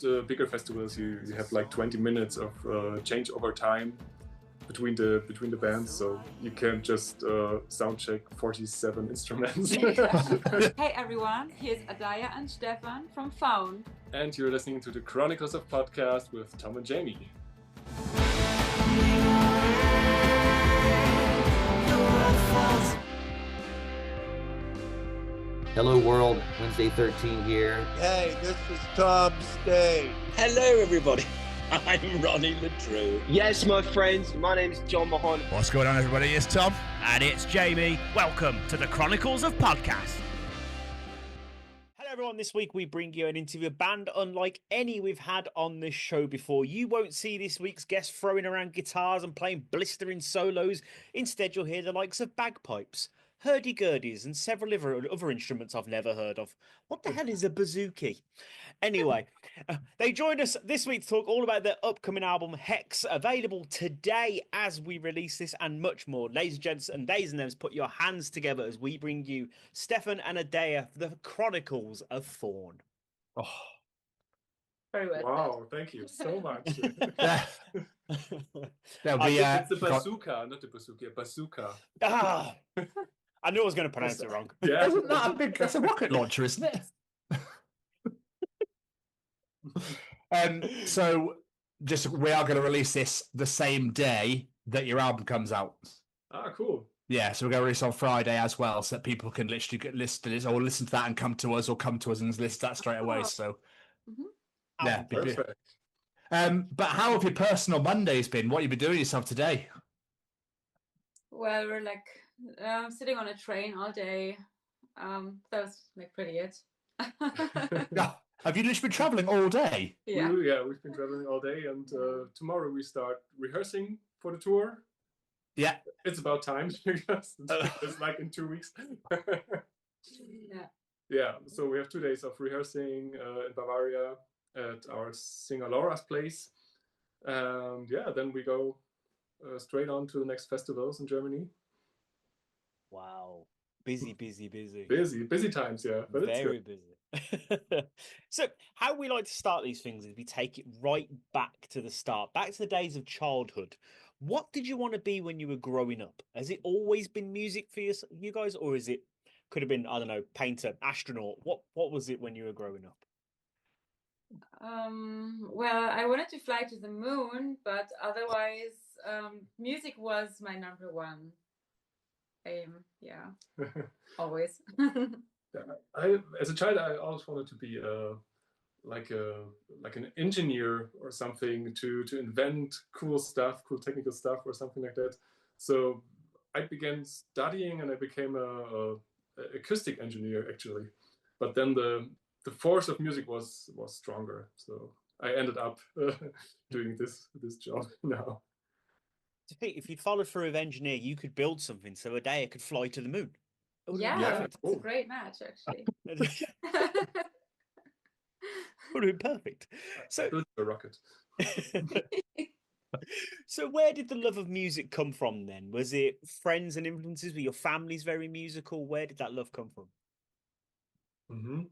at bigger festivals, you have like 20 minutes of changeover time between the bands, so you can't just sound check 47 instruments. Hey everyone, here's Adaya and Stephan from Faun. And you're listening to the Chronicles of Podcast with Tom and Jamie. Hello world, Wednesday 13 here. Hey, this is Tom Stay. Hello everybody, I'm Ronnie Ladrew. Yes, my friends, my name's John Mahon. What's going on everybody, it's Tom. And it's Jamie. Welcome to the Chronicles of Podcast. Hello everyone, this week we bring you an interview, a band unlike any we've had on this show before. You won't see this week's guest throwing around guitars and playing blistering solos. Instead, you'll hear the likes of bagpipes, hurdy-gurdies, and several other instruments I've never heard of. What the hell is a bouzouki? Anyway, they joined us this week to talk all about their upcoming album, HEX, available today as we release this, and much more. Ladies and gents, and theys and thems, put your hands together as we bring you Stephan and Adaya for the Chronicles of Faun. Oh. Very well. Wow, thank you so much. It's the bazooka, not the bouzouki, a bazooka. I knew I was going to pronounce it wrong. Yeah. Isn't that a big? That's a rocket launcher, isn't it? So, we are going to release this the same day that your album comes out. Ah, cool. Yeah, so we're going to release on Friday as well, so that people can literally get listed or listen to that and come to us, and list that straight away. So, yeah, Perfect. But how have your personal Mondays been? What have you been doing yourself today? Well, we're like sitting on a train all day. That was like pretty it. Have you literally been traveling all day? Yeah. We've been traveling all day, and tomorrow we start rehearsing for the tour. Yeah. It's about time because it's like in 2 weeks. Yeah, so we have 2 days of rehearsing in Bavaria at our singer Laura's place. Then we go straight on to the next festivals in Germany. Wow. Busy. Busy times, yeah. But very busy. So how we like to start these things is we take it right back to the start, back to the days of childhood. What did you want to be when you were growing up? Has it always been music for you guys, or could have been, I don't know, painter, astronaut? What was it when you were growing up? Well, I wanted to fly to the moon, but otherwise, music was my number one aim. Yeah, always. As a child, I always wanted to be like an engineer or something to invent cool stuff, cool technical stuff or something like that. So I began studying and I became a acoustic engineer actually. But then the force of music was stronger, so I ended up doing this job now. If you'd followed through with engineer, you could build something so Adaya could fly to the moon. Yeah, it's a great match actually. Would have been perfect. So a rocket. So where did the love of music come from then? Was it friends and influences? Were your families very musical? Where did that love come from? Mm-hmm.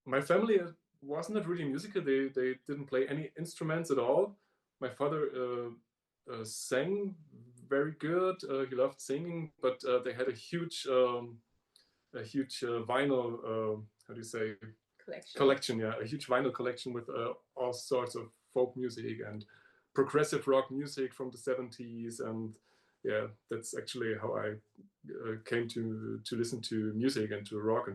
My family wasn't really musical. They didn't play any instruments at all. My father sang very good. He loved singing, but they had a huge vinyl collection. Yeah, a huge vinyl collection with all sorts of folk music and progressive rock music from the 70s, and yeah, that's actually how I came to listen to music and to rock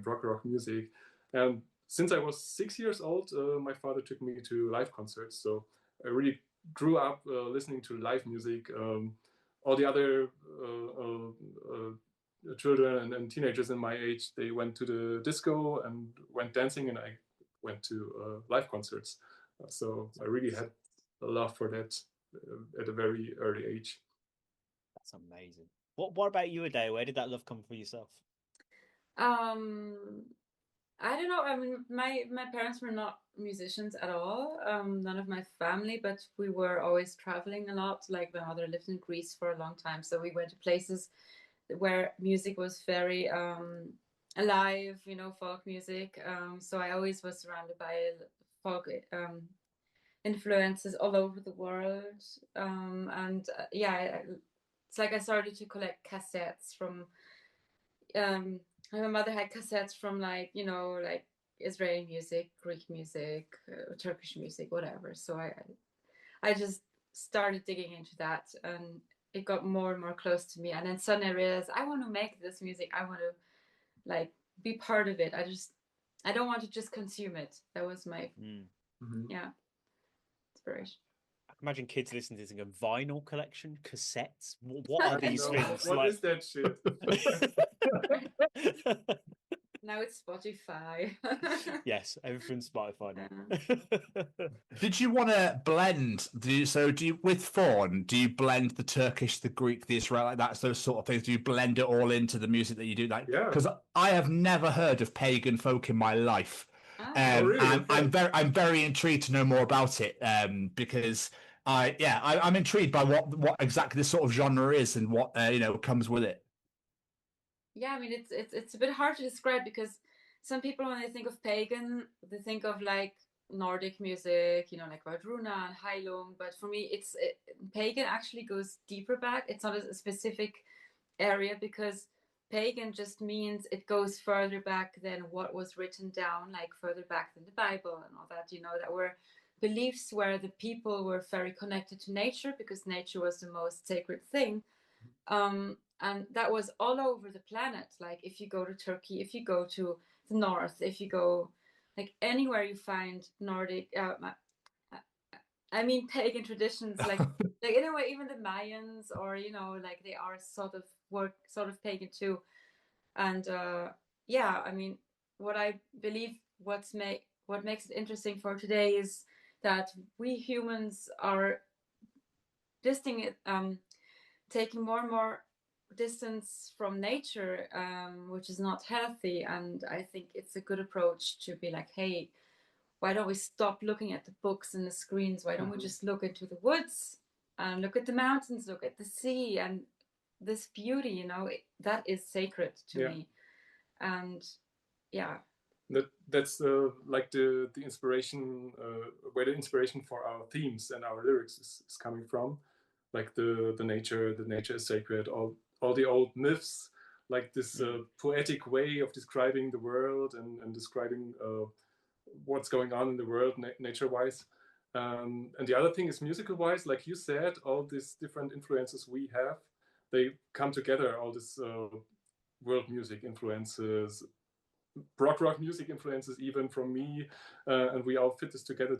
music. And since I was 6 years old, my father took me to live concerts. So I really grew up listening to live music. All the other children and teenagers in my age, they went to the disco and went dancing, and I went to live concerts. So I really had a love for that at a very early age. That's amazing. What about you, Adaya? Where did that love come for yourself? I don't know. I mean, my parents were not musicians at all. None of my family, but we were always traveling a lot. Like my mother lived in Greece for a long time, so we went to places where music was very alive, folk music. So I always was surrounded by folk influences all over the world. It's like I started to collect cassettes from. My mother had cassettes from like Israeli music, Greek music, Turkish music, whatever. So I just started digging into that, and it got more and more close to me. And then suddenly I realized I want to make this music. I want to like be part of it. I don't want to just consume it. That was my inspiration. I can imagine kids listening to this and going, vinyl collection, cassettes. What are these things? What is that shit? Now it's Spotify. Yes, everything's Spotify now. Did you want to blend? With Faun, do you blend the Turkish, the Greek, the Israeli, those sort of things? Do you blend it all into the music that you do? Because I have never heard of pagan folk in my life. Really? I'm very intrigued to know more about it because I'm intrigued by what exactly this sort of genre is and what comes with it. Yeah, I mean it's a bit hard to describe because some people, when they think of pagan, they think of like Nordic music, like Vadruna and Heilung. But for me, pagan actually goes deeper back. It's not a specific area because pagan just means it goes further back than what was written down, like further back than the Bible and all that. That were beliefs where the people were very connected to nature because nature was the most sacred thing. And that was all over the planet. Like if you go to Turkey, if you go to the north, if you go like anywhere you find Nordic, pagan traditions, like in a way, even the Mayans, or like they are sort of pagan too. And what I believe what makes it interesting for today is that we humans are taking more and more distance from nature, which is not healthy. And I think it's a good approach to be like, hey, why don't we stop looking at the books and the screens? Why don't we just look into the woods and look at the mountains, look at the sea, and this beauty, that is sacred to me. And that's like the inspiration, where the inspiration for our themes and our lyrics is coming from. Like the nature is sacred. All the old myths, like this poetic way of describing the world and describing what's going on in the world nature-wise. And the other thing is musical-wise, like you said, all these different influences we have, they come together, all this world music influences, rock music influences even from me, and we all fit this together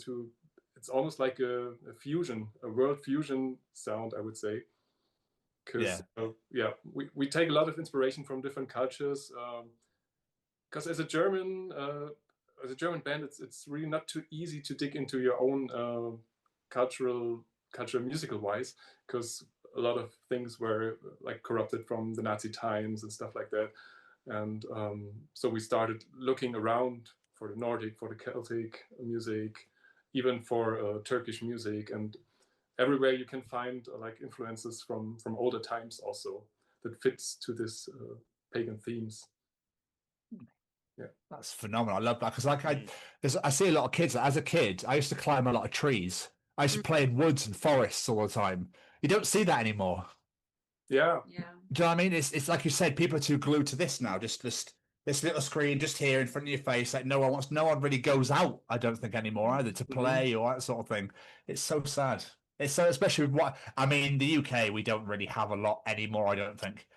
it's almost like a fusion, a world fusion sound, I would say. Because we take a lot of inspiration from different cultures. Because as a German band, it's really not too easy to dig into your own culture musical wise, because a lot of things were like corrupted from the Nazi times and stuff like that. And so we started looking around for the Nordic, for the Celtic music, even for Turkish music, and everywhere you can find like influences from older times also that fits to this pagan themes. Yeah, that's phenomenal. I love that because I see a lot of kids. As a kid, I used to climb a lot of trees. I used to play in woods and forests all the time. You don't see that anymore. Yeah. Yeah. Do you know what I mean? It's like you said, people are too glued to this now. Just this little screen just here in front of your face. Like no one really goes out, I don't think, anymore either to play or that sort of thing. It's so sad. It's so, especially with the UK, we don't really have a lot anymore, I don't think.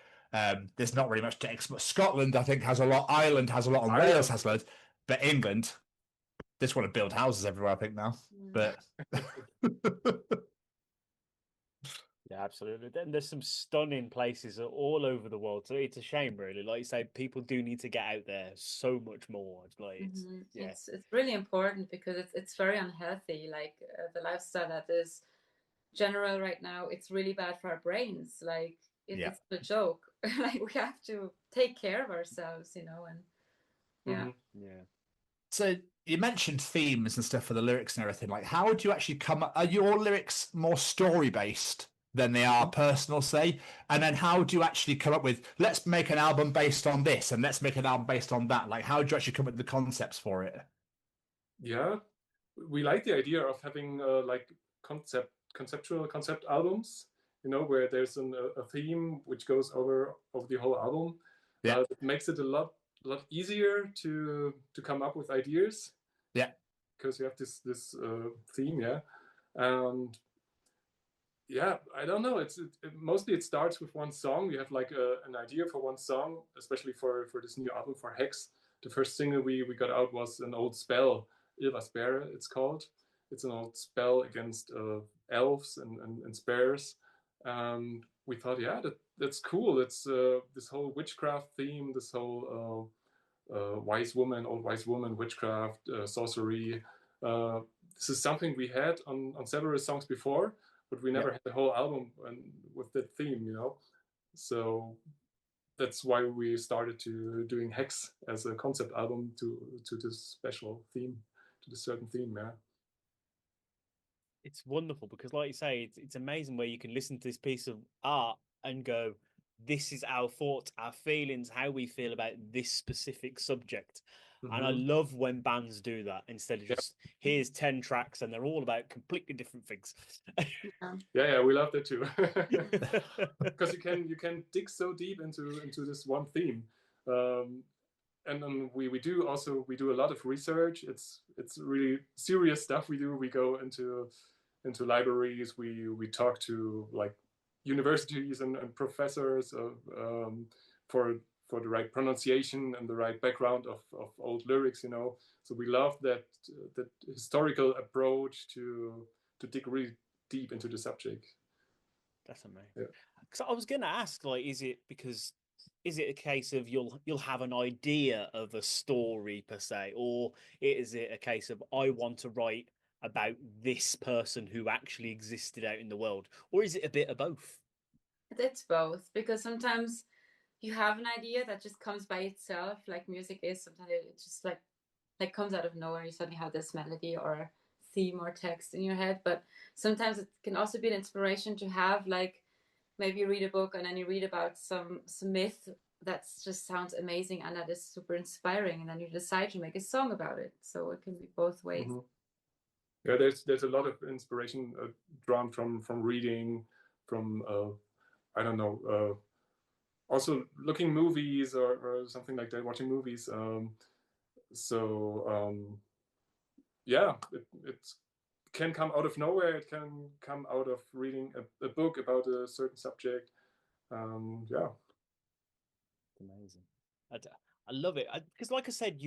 There's not really much to export. Scotland, I think, has a lot. Ireland has a lot, and Wales has loads. But England, they just want to build houses everywhere, I think, now. But yeah, absolutely. Then there's some stunning places all over the world. So it's a shame, really. Like you say, people do need to get out there so much more. It's it's really important because it's very unhealthy. Like the lifestyle that is general right now, it's really bad for our brains. Like it's a joke. Like we have to take care of ourselves, and So you mentioned themes and stuff for the lyrics and everything. Like, how do you actually come up? Are your lyrics more story based than they are personal, say? And then how do you actually come up with, let's make an album based on this and let's make an album based on that? Like, how do you actually come up with the concepts for it? Yeah, we like the idea of having like concept albums, you know, where there's a theme which goes over the whole album. Yeah, it makes it a lot easier to come up with ideas. Yeah, because you have this theme, yeah, and yeah, I don't know. Mostly it starts with one song. We have like an idea for one song, especially for this new album for HEX. The first single we got out was an old spell, Ilva it's called. It's an old spell against elves and spares. And we thought, yeah, that's cool. It's this whole witchcraft theme, this whole old wise woman, witchcraft, sorcery. This is something we had on several songs before, but we never had the whole album with that theme, you know. So that's why we started to doing HEX as a concept album to this special theme, to this certain theme, yeah. It's wonderful because, like you say, it's amazing where you can listen to this piece of art and go, this is our thoughts, our feelings, how we feel about this specific subject. And I love when bands do that instead of just here's 10 tracks and they're all about completely different things. Yeah, we love that too. Because you can dig so deep into this one theme. And then we do a lot of research. It's really serious stuff we do. We go into libraries. We talk to like universities and professors for the right pronunciation and the right background of old lyrics, you know. So we love that historical approach to dig really deep into the subject. That's amazing. Because I was going to ask, like, is it a case of you'll have an idea of a story per se, or is it a case of I want to write about this person who actually existed out in the world, or is it a bit of both? It's both, because sometimes you have an idea that just comes by itself, like music is. Sometimes it just like comes out of nowhere. You suddenly have this melody or theme or text in your head. But sometimes it can also be an inspiration to have, like, maybe you read a book and then you read about some myth that just sounds amazing and that is super inspiring, and then you decide to make a song about it. So it can be both ways. Yeah, there's a lot of inspiration drawn from reading, from I don't know, also looking movies or something like that, watching movies. Yeah, it can come out of nowhere. It can come out of reading a book about a certain subject. Yeah. Amazing. I love it. Because like I said,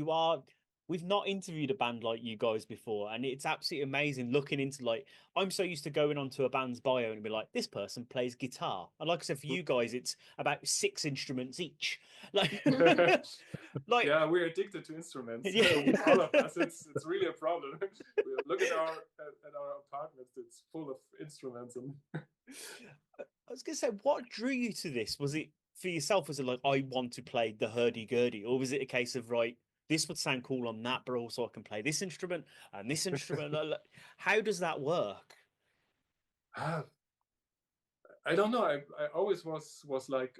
we've not interviewed a band like you guys before, and it's absolutely amazing looking into, like, I'm so used to going onto a band's bio and be like, this person plays guitar. And like I said, for you guys, it's about 6 instruments each. Like, yeah, we're addicted to instruments. Yeah. All of us. It's really a problem. Look at our apartments. It's full of instruments. And I was going to say, what drew you to this? Was it for yourself? Was it like, I want to play the hurdy-gurdy? Or was it a case of, right, this would sound cool on that, but also I can play this instrument and this instrument? How does that work? I don't know. I always was like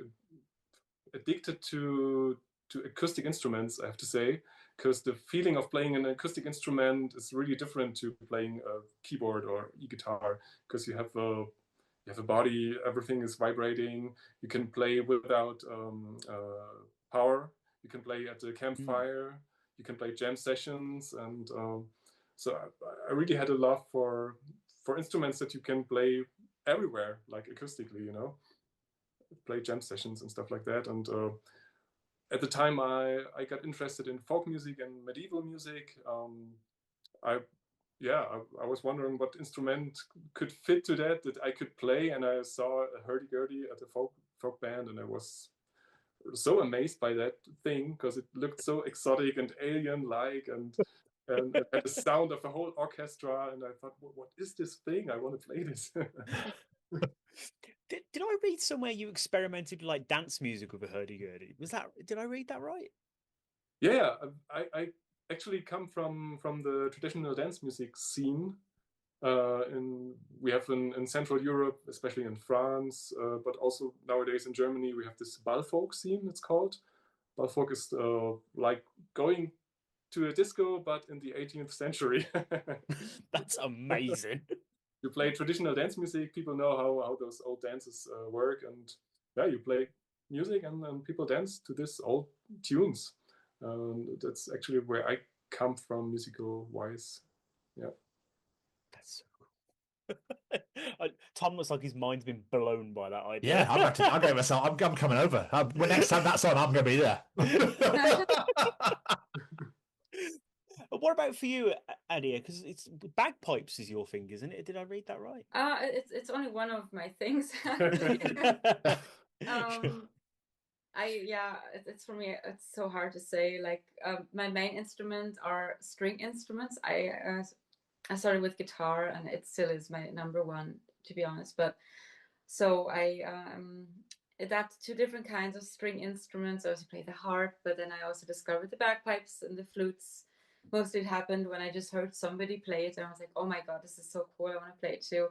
addicted to acoustic instruments, I have to say, because the feeling of playing an acoustic instrument is really different to playing a keyboard or e-guitar, because you have a body, everything is vibrating. You can play without power. You can play at the campfire. You can play jam sessions, and so I really had a love for instruments that you can play everywhere, like acoustically, you know, play jam sessions and stuff like that. And at the time, I got interested in folk music and medieval music. I was wondering what instrument could fit to that I could play, and I saw a hurdy-gurdy at a folk band, and I was so amazed by that thing because it looked so exotic and alien-like, and it had the sound of a whole orchestra, and I thought, what is this thing? I want to play this. Did I read somewhere you experimented with like dance music with a hurdy-gurdy? Did I read that right? Yeah, I actually come from the traditional dance music scene. We have in Central Europe, especially in France, but also nowadays in Germany, we have this Ballfolk scene, it's called. Ballfolk is like going to a disco, but in the 18th century. That's amazing. You play traditional dance music. People know how those old dances work, and yeah, you play music and people dance to these old tunes. That's actually where I come from, musical wise. Yeah. That's so cool. Tom looks like his mind's been blown by that idea. Yeah, I'm going myself. I'm coming over. When next time that's on, I'm going to be there. What about for you, Adaya? Because it's bagpipes is your thing, isn't it? Did I read that right? It's only one of my things. It's for me. It's so hard to say. Like my main instruments are string instruments. I started with guitar, and it still is my number one, to be honest. But so I adapt to different kinds of string instruments. I also play the harp, but then I also discovered the bagpipes and the flutes. Mostly it happened when I just heard somebody play it, and I was like, oh my god, this is so cool, I want to play it too.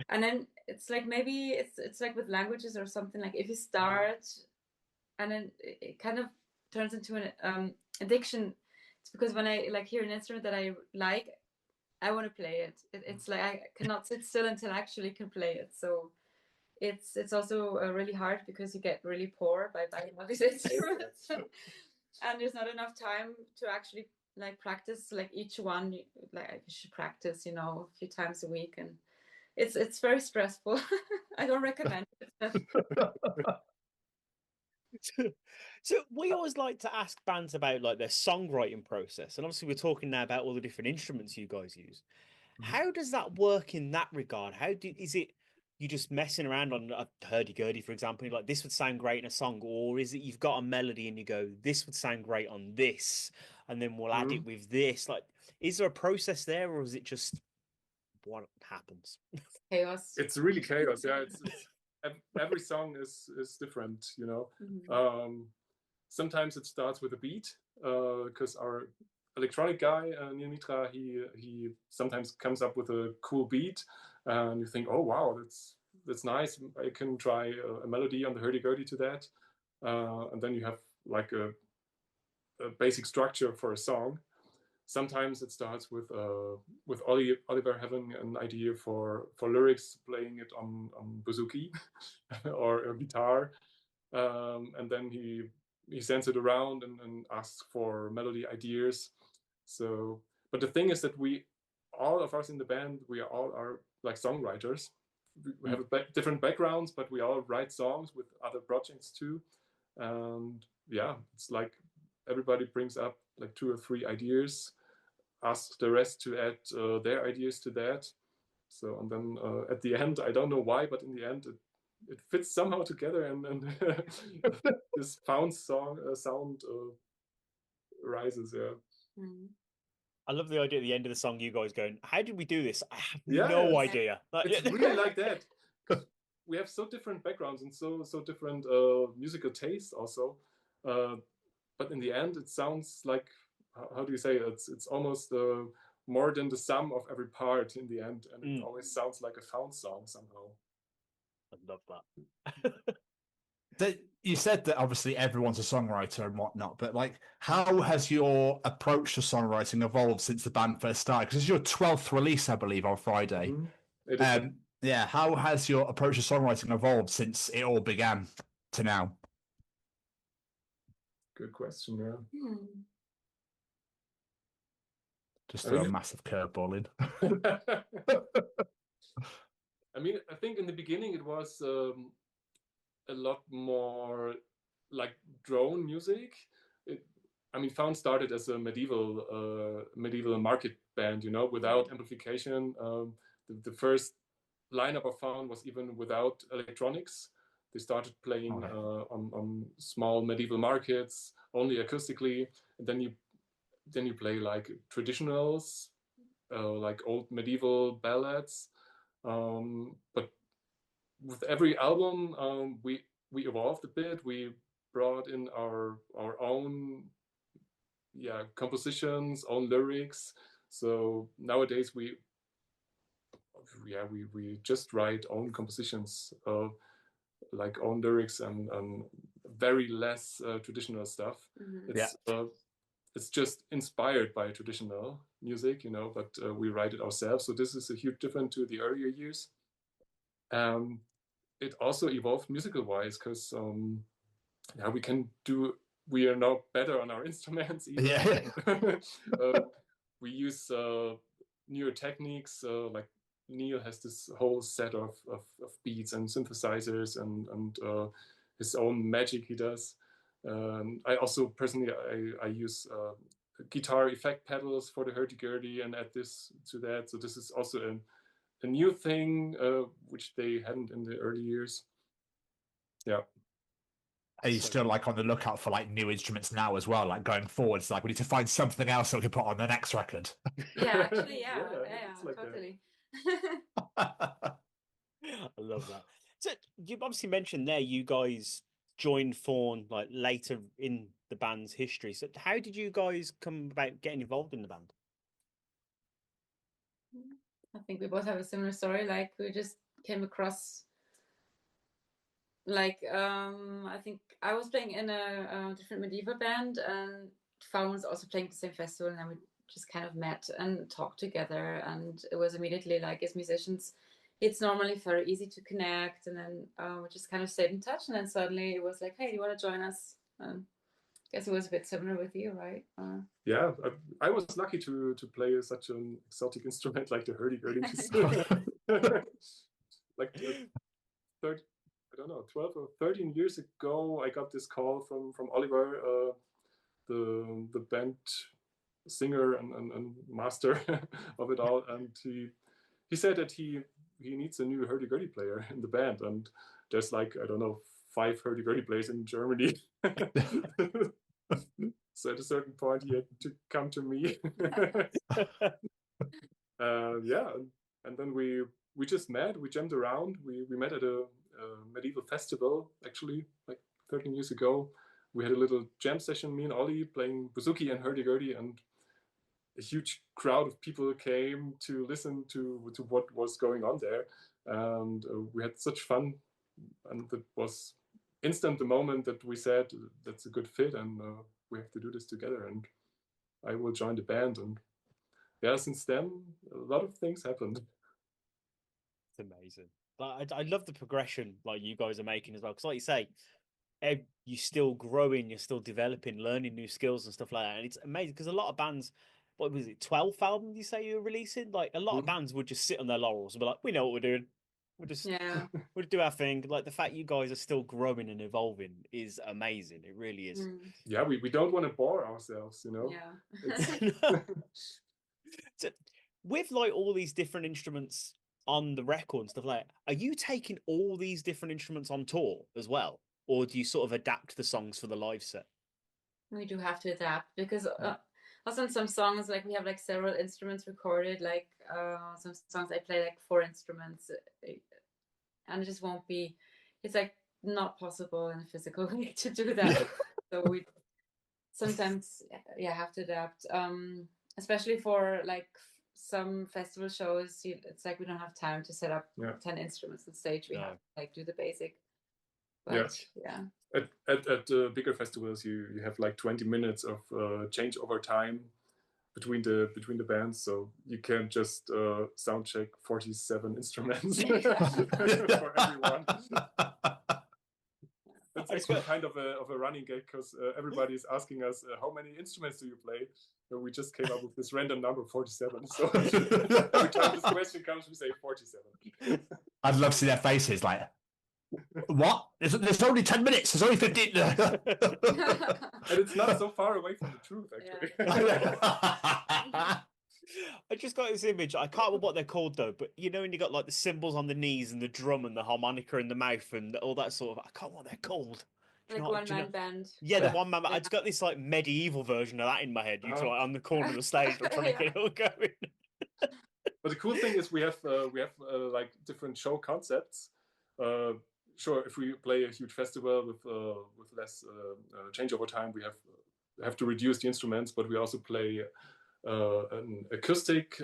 And then it's like, maybe it's like with languages or something, like if you start and then it kind of turns into an addiction. It's because when I like hear an instrument that I like, I want to play it. It's like I cannot sit still until I actually can play it. So it's also really hard because you get really poor by buying all these instruments. And there's not enough time to actually like practice like each one. Like you should practice, a few times a week, and it's very stressful. I don't recommend it. So we always like to ask bands about like their songwriting process, and obviously we're talking now about all the different instruments you guys use. How does that work in that regard? Is it you just messing around on a hurdy-gurdy, for example, like this would sound great in a song, or is it you've got a melody and you go, this would sound great on this, and then we'll add it with this? Like, is there a process there, or is it just what happens? Chaos. It's really chaos. Yeah, it's every song is different. Sometimes it starts with a beat because our electronic guy Neil Mitra, he sometimes comes up with a cool beat, and you think, oh wow, that's nice. I can try a melody on the hurdy-gurdy to that, and then you have like a basic structure for a song. Sometimes it starts with Oliver having an idea for lyrics, playing it on bouzouki or a guitar, and then he sends it around and asks for melody ideas. So, but the thing is that all of us in the band, we all are like songwriters. We have different backgrounds, but we all write songs with other projects too. And yeah, it's like everybody brings up like 2 or 3 ideas, asks the rest to add their ideas to that. So, and then at the end, I don't know why, but in the end, it fits somehow together, and this Faun sound rises. Yeah. I love the idea at the end of the song, you guys going, how did we do this? I have no idea. It's really like that. We have so different backgrounds and so different musical tastes also. But in the end, it sounds like, how do you say it? It's almost more than the sum of every part in the end. And it always sounds like a Faun song somehow. I love that. You said that obviously everyone's a songwriter and whatnot, but like, how has your approach to songwriting evolved since the band first started? Because it's your 12th release, I believe, on Friday. Yeah, how has your approach to songwriting evolved since it all began to now? Good question, yeah. Just throw a massive curveball in. I mean, I think in the beginning it was a lot more like drone music. Faun started as a medieval market band, without amplification. The first lineup of Faun was even without electronics. They started playing on small medieval markets, only acoustically. And then you play like traditionals, like old medieval ballads. But with every album, we evolved a bit. We brought in our own compositions, own lyrics. So nowadays we just write own compositions, like own lyrics and very less traditional stuff. It's it's just inspired by traditional music, but we write it ourselves. So this is a huge difference to the earlier years. It also evolved musical-wise because we are now better on our instruments. Even. Yeah. We use newer techniques. Like Neil has this whole set of beats and synthesizers and his own magic he does. I also personally I use guitar effect pedals for the hurdy-gurdy and add this to that. So this is also a new thing which they hadn't in the early years. Yeah. Are you still like on the lookout for like new instruments now as well? Like going forward, it's like we need to find something else that we can put on the next record. Yeah, actually, yeah, like totally. I love that. So you obviously mentioned there you guys joined Faun like later in the band's history. So how did you guys come about getting involved in the band? I think we both have a similar story. Like we just came across, like I think I was playing in a different medieval band, and Faun was also playing at the same festival, and then we just kind of met and talked together, and it was immediately like, as musicians, it's normally very easy to connect, and then we just kind of stayed in touch, and then suddenly it was like, hey, do you want to join us? I guess it was a bit similar with you, right? Yeah, I was lucky to play such an exotic instrument like the hurdy-gurdy. Like 12 or 13 years ago, I got this call from Oliver, the band singer and master of it all, and he said that he needs a new hurdy-gurdy player in the band, and there's like 5 hurdy-gurdy players in Germany. So at a certain point, he had to come to me. And then we just met. We jammed around. We met at a medieval festival, actually, like 13 years ago. We had a little jam session, me and Ollie, playing bouzouki and hurdy-gurdy, and a huge crowd of people came to listen to what was going on there. And we had such fun. And it was instant the moment that we said, that's a good fit, and we have to do this together, and I will join the band. And yeah, since then, a lot of things happened. It's amazing. I love the progression like you guys are making as well, because like you say, you're still growing, you're still developing, learning new skills and stuff like that, and it's amazing because a lot of bands, what was it, 12th album you say you were releasing? Like a lot of bands would just sit on their laurels and be like, we know what we're doing. We'll do our thing. Like the fact you guys are still growing and evolving is amazing. It really is. Yeah, we don't want to bore ourselves, Yeah. So, with like all these different instruments on the record and stuff like that, are you taking all these different instruments on tour as well, or do you sort of adapt the songs for the live set? We do have to adapt because also in some songs, like we have like several instruments recorded, like some songs I play like 4 instruments, and it just won't be, it's like not possible in a physical way to do that. So we sometimes have to adapt, especially for like some festival shows. It's like we don't have time to set up 10 instruments on stage. We have to like do the basic. But, At bigger festivals, you have like 20 minutes of changeover time between the bands, so you can't just sound check 47 instruments for everyone. It's actually kind of a running gag because everybody is asking us how many instruments do you play. So we just came up with this random number 47. So every time this question comes, we say 47. I'd love to see their faces like, what? There's only 10 minutes. There's only 15. And it's not so far away from the truth, actually. I just got this image. I can't remember what they're called though, but you know when you got like the cymbals on the knees and the drum and the harmonica in the mouth and all that sort of. I can't remember what they're called. Like one-man band. Yeah, the one-man band. I just got this like medieval version of that in my head. You like on the corner of the stage, I'm trying to get it all going. But the cool thing is we have like different show concepts. Sure, if we play a huge festival with less changeover time, we have to reduce the instruments, but we also play an acoustic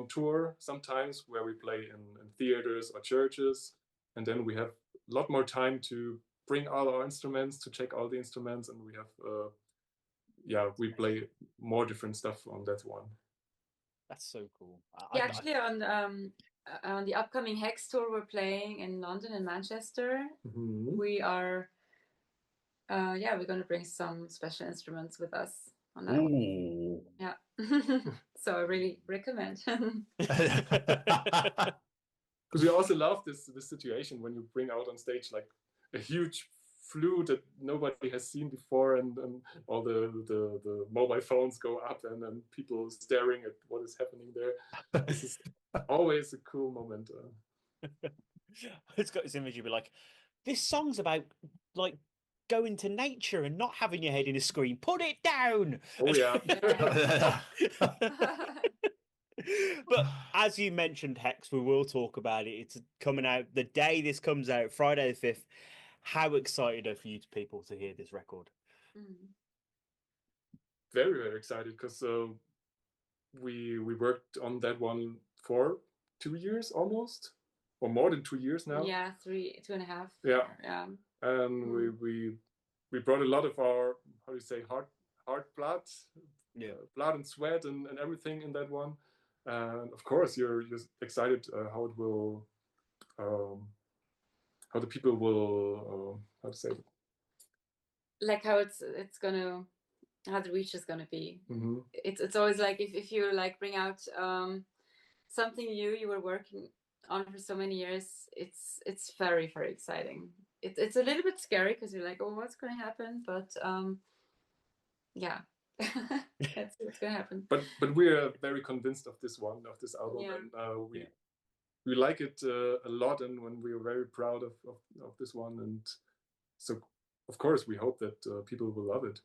tour sometimes where we play in theaters or churches, and then we have a lot more time to bring all our instruments, to check all the instruments, and we have yeah, we play more different stuff on that one. That's so cool. Yeah, actually, on the upcoming HEX tour, we're playing in London and Manchester. We are, we're going to bring some special instruments with us on that one. Yeah. So I really recommend. Because we also love this situation when you bring out on stage like a huge flute that nobody has seen before, and all the mobile phones go up and people staring at what is happening there. This is always a cool moment. It's got this image. You'd be like, this song's about like going to nature and not having your head in a screen. Put it down. Oh yeah. But as you mentioned, HEX, we will talk about it. It's coming out the day this comes out, Friday the 5th. How excited are you people to hear this record? Very, very excited, because we worked on that one for 2 years almost, or more than 2 years now. Yeah, 2.5. Yeah. Yeah. And we brought a lot of our, how do you say, heart blood, blood and sweat and everything in that one. And of course, you're just excited how it will, how the people will, how to say it? Like how it's gonna, how the reach is gonna be. It's always like if you like bring out something new you were working on for so many years, it's very, very exciting. It's a little bit scary because you're like, oh, what's gonna happen? But yeah. That's what's gonna happen. But we're very convinced of this album, and we like it a lot, and when we're very proud of this one, and so of course we hope that people will love it.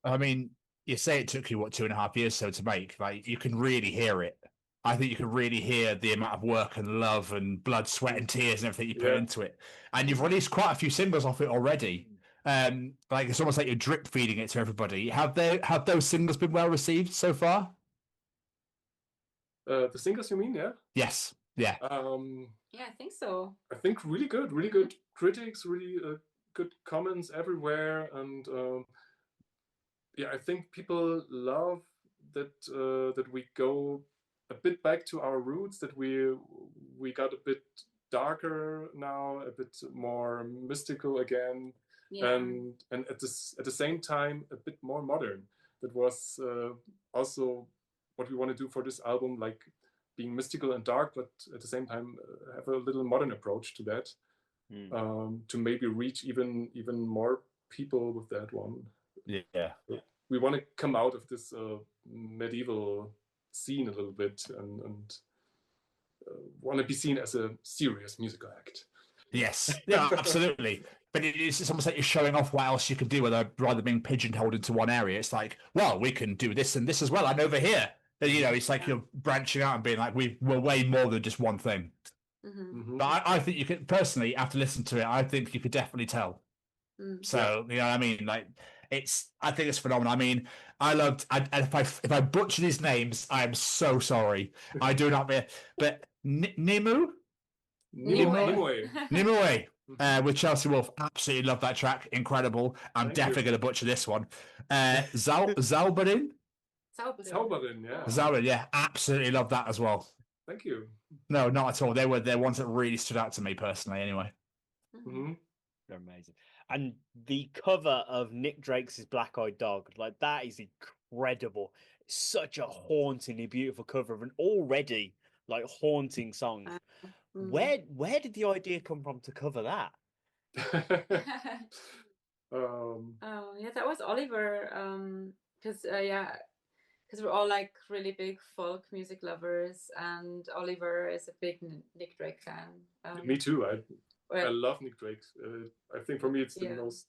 I mean, you say it took you 2.5 years so to make. Like, you can really hear it. I think you can really hear the amount of work and love and blood, sweat, and tears and everything you put into it. And you've released quite a few singles off it already. Like, it's almost like you're drip feeding it to everybody. Have those singles been well received so far? The singles, you mean? Yeah. Yes. Yeah. Yeah, I think so. I think really good critics, really good comments everywhere, and I think people love that that we go a bit back to our roots, that we got a bit darker now, a bit more mystical again. Yeah. And at the same time a bit more modern. That was also what we want to do for this album, like being mystical and dark, but at the same time have a little modern approach to that, to maybe reach even more people with that one. Yeah. We want to come out of this medieval scene a little bit, and want to be seen as a serious musical act. Yes, yeah, absolutely. But it's almost like you're showing off what else you can do, rather than being pigeonholed into one area. It's like, well, we can do this and this as well, and over here. And, it's like you're branching out and being like, we're way more than just one thing. But I think you could, personally, after listening to it, I think you could definitely tell. So, you know what I mean? Like, I think it's phenomenal. I mean, if I butcher these names, I am so sorry. I do not, but Nimue with Chelsea Wolfe, absolutely love that track, incredible. I'm definitely going to butcher this one. Zauberin, yeah, absolutely love that as well. Thank you. No, not at all. They're ones that really stood out to me personally. Anyway, they're amazing. And the cover of Nick Drake's Black Eyed Dog, like, that is incredible. It's such a hauntingly beautiful cover of an already like haunting song. Where did the idea come from to cover that? That was Oliver. Because we're all like really big folk music lovers, and Oliver is a big Nick Drake fan. Me too. I love Nick Drake. I think for me it's the most,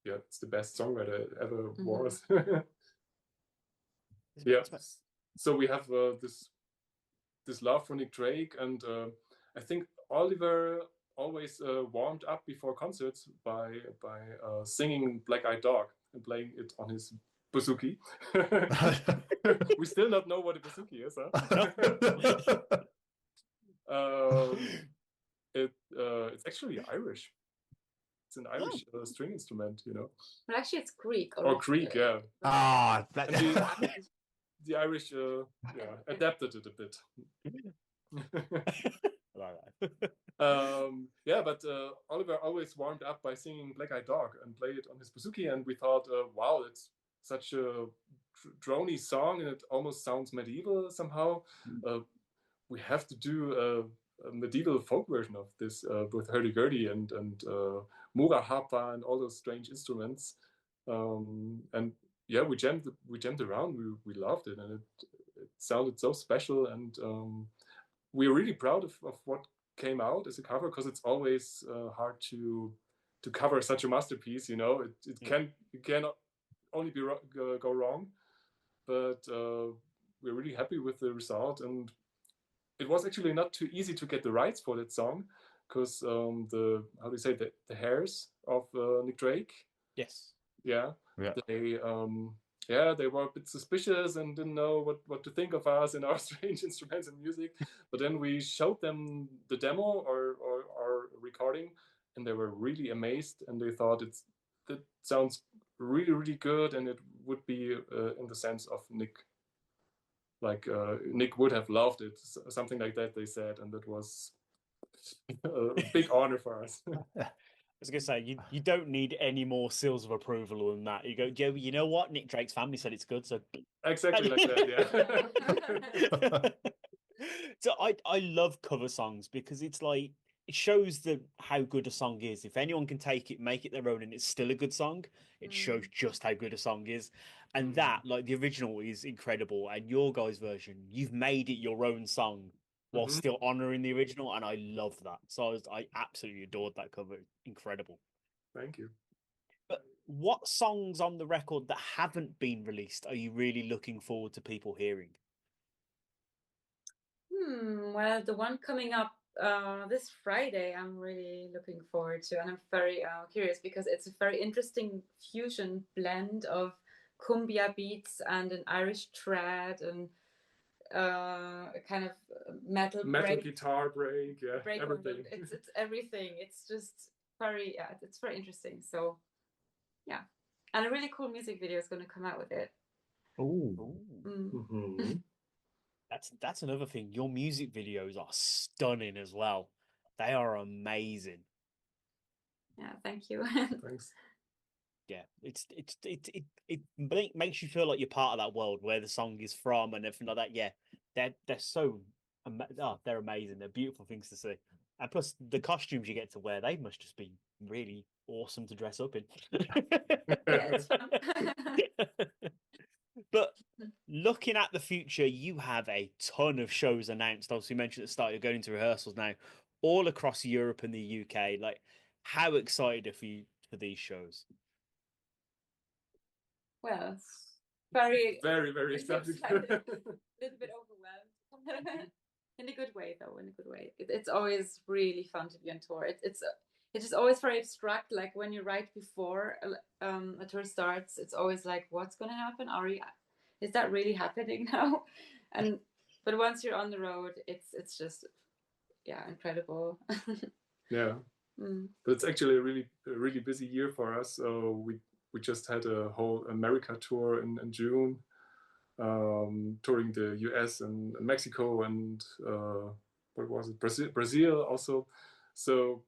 it's the best songwriter ever was. So we have this love for Nick Drake, and I think Oliver always warmed up before concerts by singing Black Eyed Dog and playing it on his bouzouki. We still don't know what a bouzouki is, huh? It's actually Irish. It's an Irish string instrument, you know. But actually, it's Greek. Or Greek, yeah. Ah, the Irish, adapted it a bit. But Oliver always warmed up by singing Black Eyed Dog and played it on his bouzouki, and we thought, wow, it's such a drony song, and it almost sounds medieval somehow. We have to do a medieval folk version of this with hurdy-gurdy and mura harpa and all those strange instruments. And yeah, we jammed around. We loved it, and it sounded so special. And we're really proud of what came out as a cover, because it's always hard to cover such a masterpiece. You know, it can only go wrong, but we're really happy with the result. And it was actually not too easy to get the rights for that song, because the hairs of Nick Drake. Yes. Yeah. They were a bit suspicious and didn't know what to think of us and our strange instruments and music. But then we showed them the demo or recording, and they were really amazed, and they thought that sounds really, really good, and it would be in the sense of Nick. Like Nick would have loved it, something like that, they said, and that was a big honor for us. I was going to say, you don't need any more seals of approval than that. You go, Joe, you know what? Nick Drake's family said it's good, so... Exactly like that, yeah. So I love cover songs, because it's like, it shows how good a song is. If anyone can take it, make it their own, and it's still a good song, it shows just how good a song is. And that, like, the original is incredible, and your guys' version, you've made it your own song while still honoring the original, and I love that. So I absolutely adored that cover. Incredible. Thank you. But what songs on the record that haven't been released are you really looking forward to people hearing? Well, the one coming up this Friday, I'm really looking forward to, and I'm very curious, because it's a very interesting fusion blend of cumbia beats and an Irish trad and a kind of metal guitar break, everything. It's everything. It's just very it's very interesting. So yeah, and a really cool music video is going to come out with it. That's another thing. Your music videos are stunning as well. They are amazing. Yeah, thank you. Thanks. Yeah, it makes you feel like you're part of that world where the song is from and everything like that. Yeah, they're so they're amazing. They're beautiful things to see, and plus the costumes you get to wear, they must just be really awesome to dress up in. But looking at the future, you have a ton of shows announced. Obviously, you mentioned at the start you're going to rehearsals now, all across Europe and the UK. Like, how excited are you for these shows? Well, very, very, very excited. A little bit overwhelmed. In a good way, though. In a good way. It's always really fun to be on tour. It's just always very abstract. Like when you write before a tour starts, it's always like, what's going to happen? Is that really happening now? But once you're on the road, it's just incredible. Yeah. But it's actually a really busy year for us. So we just had a whole America tour in June, touring the US and Mexico and what was it? Brazil also. So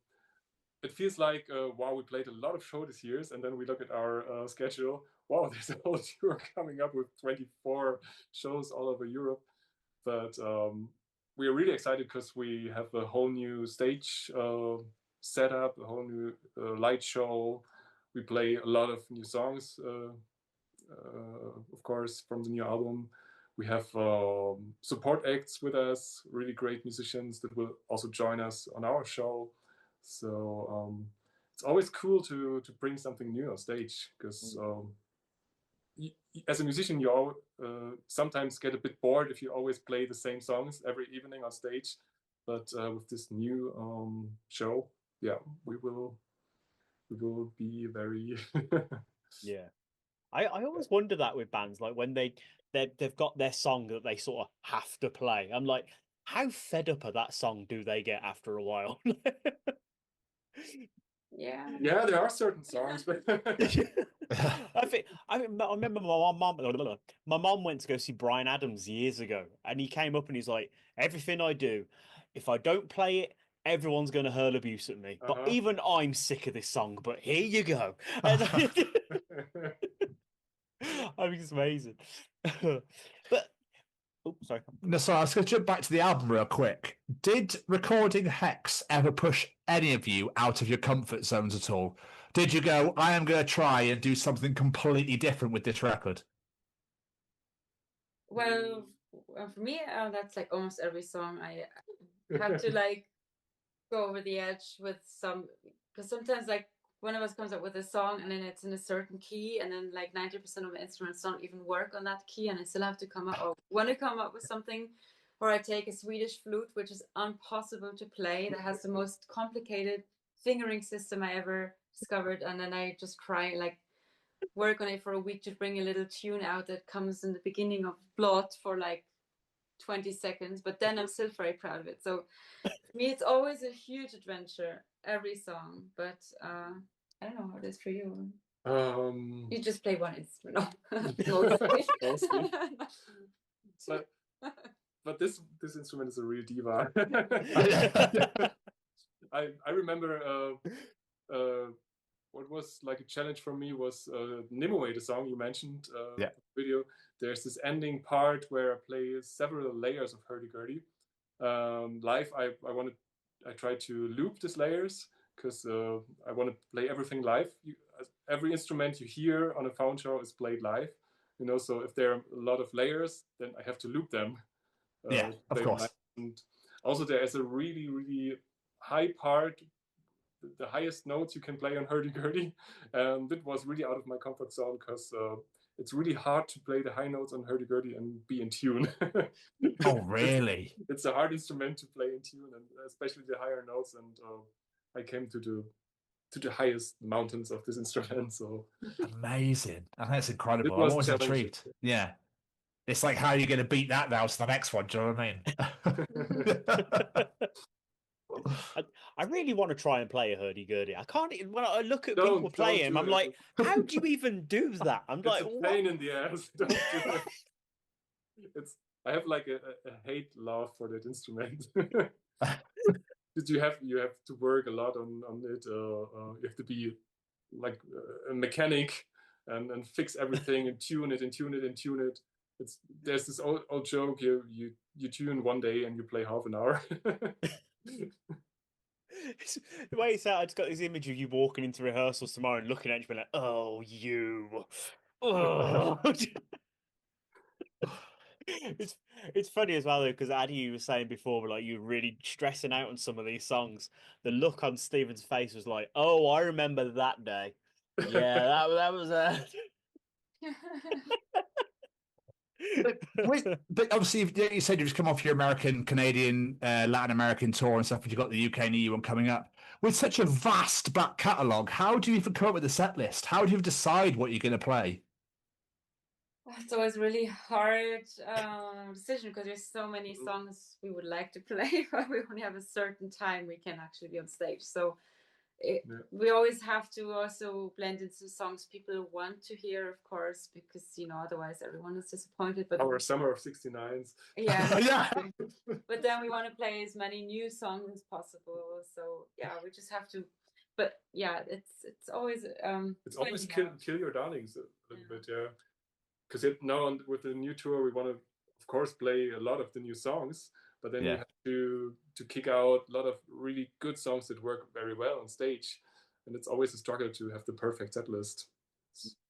it feels like, wow, we played a lot of shows this year, and then we look at our schedule. Wow, there's a whole tour coming up with 24 shows all over Europe. But we are really excited because we have a whole new stage setup, a whole new light show. We play a lot of new songs, of course, from the new album. We have support acts with us, really great musicians that will also join us on our show. So it's always cool to bring something new on stage, because as a musician, you all sometimes get a bit bored if you always play the same songs every evening on stage. But with this new show, we will be very Yeah. I always wonder that with bands, like when they've got their song that they sort of have to play. I'm like, how fed up of that song do they get after a while? Yeah. Yeah, there are certain songs, but I remember my mom went to go see Bryan Adams years ago, and he came up and he's like, everything I do, if I don't play it, everyone's going to hurl abuse at me. But even I'm sick of this song. But here you go. I mean, it's amazing. But oh, sorry. No, sorry, I was going to jump back to the album real quick. Did recording HEX ever push any of you out of your comfort zones at all? Did you go, I am going to try and do something completely different with this record? Well, for me, that's like almost every song. I have to like go over the edge with some, because sometimes like one of us comes up with a song and then it's in a certain key, and then like 90% of the instruments don't even work on that key, and I still have to come up or want to come up with something. Or I take a Swedish flute, which is impossible to play, that has the most complicated fingering system I ever discovered, and then I just try like work on it for a week to bring a little tune out that comes in the beginning of Blood for like 20 seconds, but then I'm still very proud of it. So for me, it's always a huge adventure, every song. But I don't know how it is for you. You just play one instrument. Mostly. But this instrument is a real diva. I remember what was like a challenge for me was Nimue, the song you mentioned video. There's this ending part where I play several layers of hurdy-gurdy. Live, I tried to loop these layers because I want to play everything live. Every instrument you hear on a Faun show is played live, you know. So if there are a lot of layers, then I have to loop them. Of course. And also there is a really, really high part, the highest notes you can play on hurdy-gurdy. That was really out of my comfort zone because it's really hard to play the high notes on hurdy-gurdy and be in tune. Oh, really? It's a hard instrument to play in tune, and especially the higher notes. And I came to the highest mountains of this instrument. So amazing! I think that's incredible. I'm always intrigued. Yeah. It's like, how are you going to beat that now to the next one? Do you know what I mean? I really want to try and play a hurdy-gurdy. I can't. When I look at people playing, I'm like, how do you even do that? I'm like, it's a pain in the ass. Don't do it. I have like a hate love for that instrument. Because you have to work a lot on it. You have to be like a mechanic and fix everything and tune it. There's this old joke, you tune one day and you play half an hour. The way it's out, I just got this image of you walking into rehearsals tomorrow and looking at you and like, oh, you. Oh. It's funny as well though, because Addy was saying before, but like you're really stressing out on some of these songs. The look on Stephen's face was like, "Oh, I remember that day." Yeah, that was But obviously, you said you just come off your American, Canadian, Latin American tour and stuff, and you've got the UK and EU one coming up. With such a vast back catalogue, how do you even come up with a set list? How do you decide what you're going to play? It's always really hard decision because there's so many songs we would like to play, but we only have a certain time we can actually be on stage. So we always have to also blend into songs people want to hear, of course, because otherwise everyone is disappointed. But our summer of '69s. Yeah, yeah. But then we want to play as many new songs as possible. So yeah, we just have to. But yeah, it's always it's always kill your darlings a little bit, yeah. Because now with the new tour, we want to, of course, play a lot of the new songs, but then we have to kick out a lot of really good songs that work very well on stage, and it's always a struggle to have the perfect set list.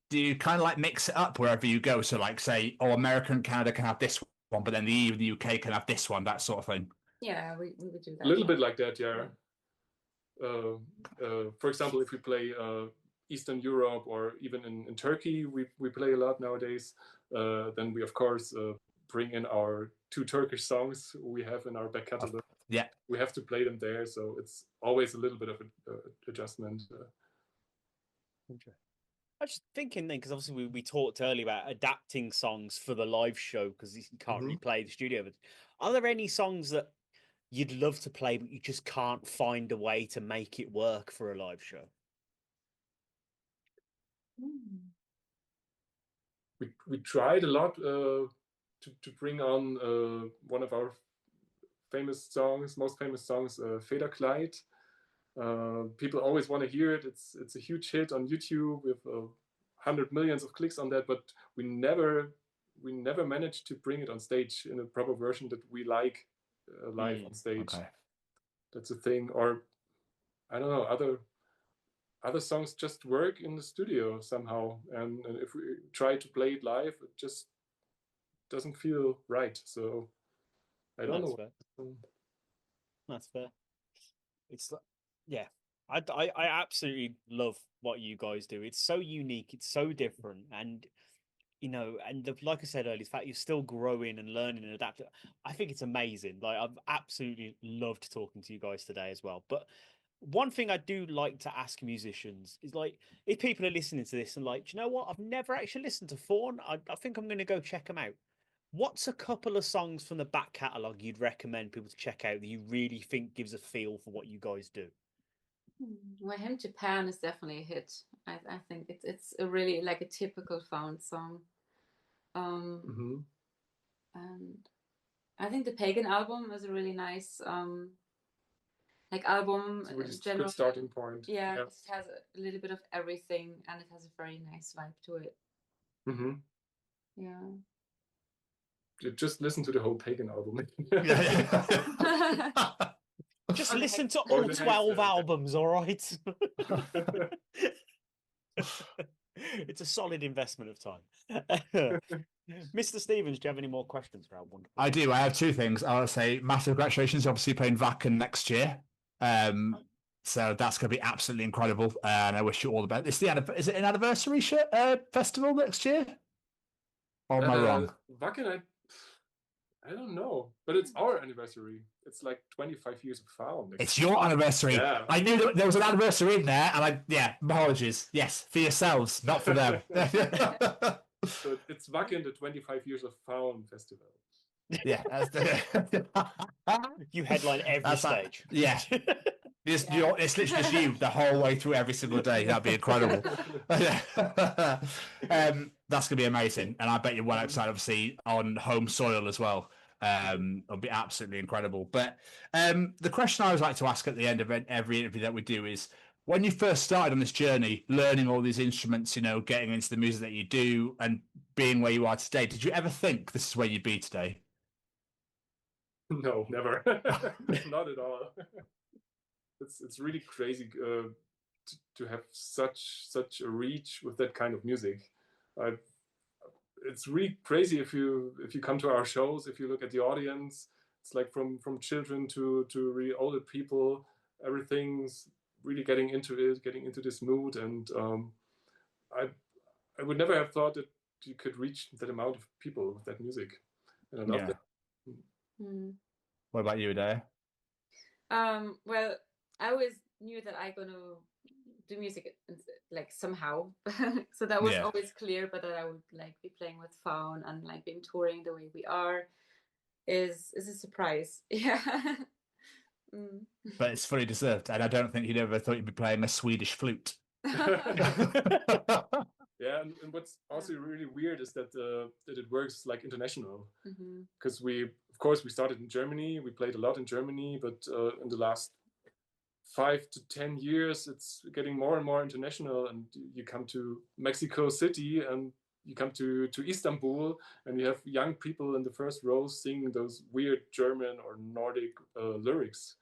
Do you kind of like mix it up wherever you go? So like say, America and Canada can have this one, but then the EU and the UK can have this one, that sort of thing. Yeah, we would do that. A little bit like that, yeah. For example, if we play Eastern Europe or even in Turkey, we play a lot nowadays. Then we of course bring in our 2 Turkish songs we have in our back catalog. Yeah, we have to play them there, so it's always a little bit of an adjustment. I'm just thinking then, because obviously we talked earlier about adapting songs for the live show because you can't really play the studio. But are there any songs that you'd love to play but you just can't find a way to make it work for a live show? We tried a lot to bring on one of our most famous songs, Federkleid. People always want to hear it. It's a huge hit on YouTube with 100 million of clicks on that, but we never managed to bring it on stage in a proper version that we like live on stage. Okay. That's a thing. Or I don't know, other songs just work in the studio somehow, and if we try to play it live, it just doesn't feel right. So I don't know. Fair. That's fair. It's yeah. I absolutely love what you guys do. It's so unique. It's so different, and like I said earlier, the fact you're still growing and learning and adapting, I think it's amazing. Like, I've absolutely loved talking to you guys today as well. But one thing I do like to ask musicians is, like, if people are listening to this and like, do you know what? I've never actually listened to Faun. I think I'm going to go check them out. What's a couple of songs from the back catalogue you'd recommend people to check out that you really think gives a feel for what you guys do? Well, Hymn Japan is definitely a hit. I think it's a really like a typical Faun song. And I think the Pagan album is a really nice like album. It's a good starting point. Yeah, it has a little bit of everything, and it has a very nice vibe to it. Yeah. You just listen to the whole Pagan album. Just listen to all 12 albums, all right? It's a solid investment of time. Mr. Stevens, do you have any more questions for our wonderful? I do. I have two things. I want to say massive congratulations. Obviously playing Wacken next year. So that's going to be absolutely incredible. And I wish you all the best. Is it an anniversary festival next year? Or am I wrong? Wacken, I don't know, but it's our anniversary. It's like 25 years of Faun. It's your anniversary. Yeah. I knew there was an anniversary in there, and apologies. Yes, for yourselves, not for them. So it's Wacken, the 25 years of Faun festival. Yeah. You headline every stage. Yeah. It's literally just you the whole way through every single day. That'd be incredible. That's going to be amazing. And I bet you're well outside, obviously, on home soil as well. It'll be absolutely incredible. But the question I always like to ask at the end of every interview that we do is, when you first started on this journey, learning all these instruments, getting into the music that you do and being where you are today, did you ever think this is where you'd be today? No, never. Not at all. It's really crazy to have such a reach with that kind of music. It's really crazy if you come to our shows. If you look at the audience, it's like from children to really older people. Everything's really getting into this mood, and I would never have thought that you could reach that amount of people with that music. And I love that. What about you, Adaya? Well, I always knew that I'm gonna do music like somehow, so that was always clear. But that I would like be playing with Faun and like being touring the way we are is a surprise. Yeah. But it's fully deserved, and I don't think you'd ever thought you'd be playing a Swedish flute. Yeah, and what's also really weird is that it works like international, because we started in Germany. We played a lot in Germany, but in the last 5 to 10 years, it's getting more and more international. And you come to Mexico City, and you come to Istanbul, and you have young people in the first rows singing those weird German or Nordic lyrics.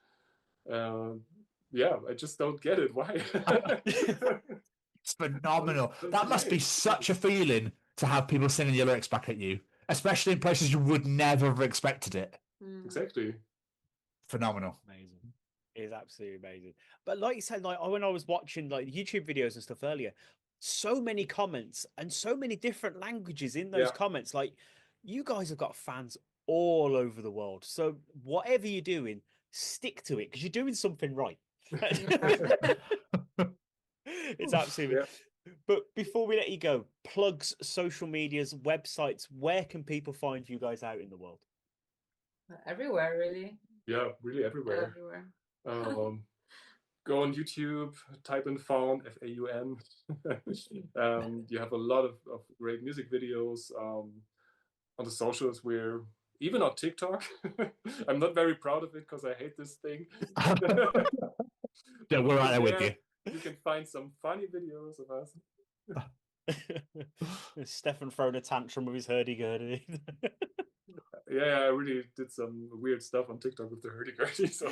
I just don't get it. Why? It's phenomenal. That must be such a feeling to have people singing your lyrics back at you, especially in places you would never have expected it. Exactly. Phenomenal. Amazing. It is absolutely amazing. But like you said, like when I was watching like YouTube videos and stuff earlier, so many comments and so many different languages in those comments. Like, you guys have got fans all over the world. So whatever you're doing, stick to it, because you're doing something right. It's absolutely. But before we let you go, plugs, social medias, websites, where can people find you guys out in the world? Everywhere, really. Yeah, really everywhere. go on YouTube, type in Faun, Faun. You have a lot of great music videos. On the socials, we're even on TikTok. I'm not very proud of it because I hate this thing. Yeah, we're right there with you. You can find some funny videos of us. Stephan throwing a tantrum with his hurdy-gurdy. Yeah, I really did some weird stuff on TikTok with the hurdy-gurdy, so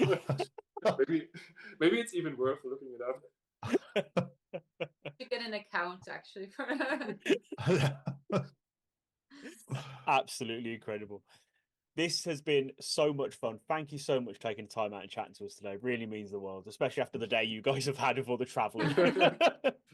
maybe it's even worth looking it up. You get an account actually for Absolutely incredible. This has been so much fun. Thank you so much for taking the time out and chatting to us today. It really means the world, especially after the day you guys have had with all the traveling.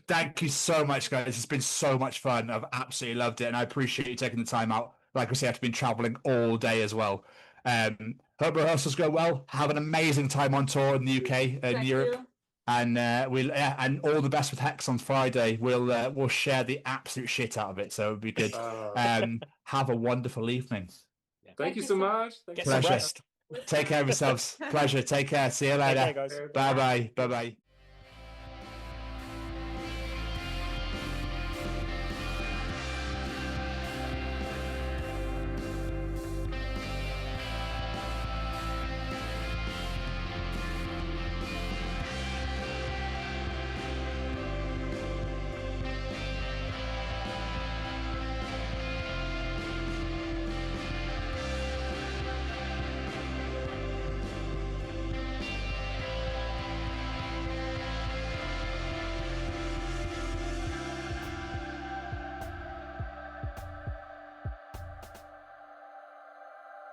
Thank you so much, guys. It's been so much fun. I've absolutely loved it, and I appreciate you taking the time out. Like I say, I've been traveling all day as well. Hope rehearsals go well. Have an amazing time on tour in the UK and Europe. And and all the best with HEX on Friday. We'll share the absolute shit out of it, so it'll be good. Have a wonderful evening. Thank you so much. Get some rest. Take care of yourselves. Pleasure. Take care. See you later. Take care, guys. Bye bye. Bye bye.